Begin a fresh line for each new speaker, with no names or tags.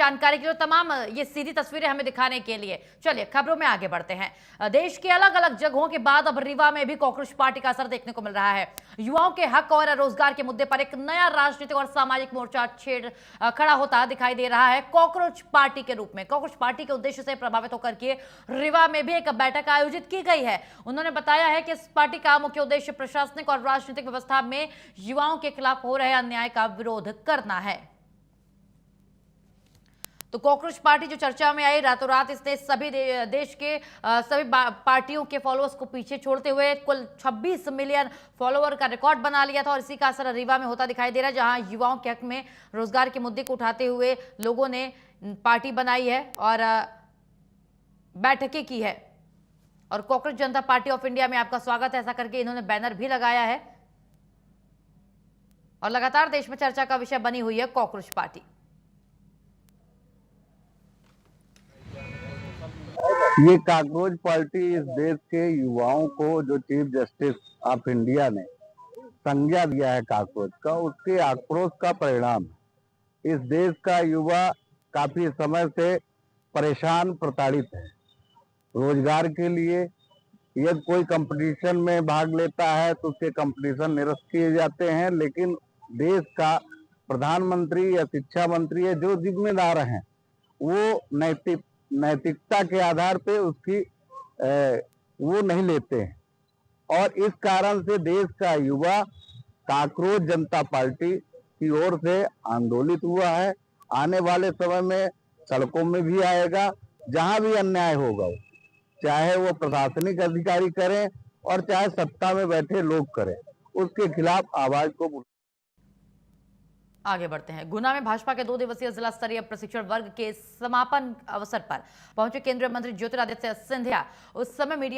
जानकारी के लिए, तमाम ये सीधी तस्वीरें हमें दिखाने के लिए। चलिए खबरों में आगे बढ़ते हैं। देश के अलग अलग जगहों के बाद अब रीवा में भी कॉकरोच पार्टी का असर देखने को मिल रहा है। युवाओं के हक और रोजगार के मुद्दे पर एक नया राजनीतिक और सामाजिक मोर्चा खड़ा होता दिखाई दे रहा है कॉकरोच पार्टी के रूप में। कॉकरोच पार्टी के उद्देश्य से प्रभावित होकर के रीवा में भी एक बैठक आयोजित की गई है। उन्होंने बताया है कि इस पार्टी का मुख्य उद्देश्य प्रशासनिक और राजनीतिक व्यवस्था में युवाओं के खिलाफ हो रहे अन्याय का विरोध करना है। तो कॉकरोच पार्टी जो चर्चा में आई, रातों रात इसने सभी देश के सभी पार्टियों के फॉलोअर्स को पीछे छोड़ते हुए कुल 26 मिलियन फॉलोअर का रिकॉर्ड बना लिया था। और इसी का असर रीवा में होता दिखाई दे रहा है, जहां युवाओं के हक में रोजगार के मुद्दे को उठाते हुए लोगों ने पार्टी बनाई है और बैठकें की है। और cockroach Janata party of India में आपका स्वागत है, ऐसा करके इन्होंने बैनर भी लगाया है। और लगातार देश में चर्चा का विषय बनी हुई है कॉकरोच पार्टी।
ये कॉकरोच पार्टी इस देश के युवाओं को, जो चीफ जस्टिस ऑफ इंडिया ने संज्ञा दिया है कॉकरोच का, उसके आक्रोश का परिणाम है। इस देश का युवा काफी समय से परेशान, प्रताड़ित है। रोजगार के लिए यदि कोई कंपटीशन में भाग लेता है तो उसके कंपटीशन निरस्त किए जाते हैं, लेकिन देश का प्रधानमंत्री या शिक्षा मंत्री या जो जिम्मेदार हैं वो नैतिकता के आधार पे उसकी वो नहीं लेते हैं। और इस कारण से देश का युवा कॉकरोच जनता पार्टी की ओर से आंदोलित हुआ है। आने वाले समय में सड़कों में भी आएगा। जहां भी अन्याय होगा, चाहे वो प्रशासनिक अधिकारी करें और चाहे सत्ता में बैठे लोग करें, उसके खिलाफ आवाज को।
आगे बढ़ते हैं। गुना में भाजपा के 2 दिवसीय जिला स्तरीय प्रशिक्षण वर्ग के समापन अवसर पर पहुंचे केंद्रीय मंत्री ज्योतिरादित्य सिंधिया। उस समय मीडिया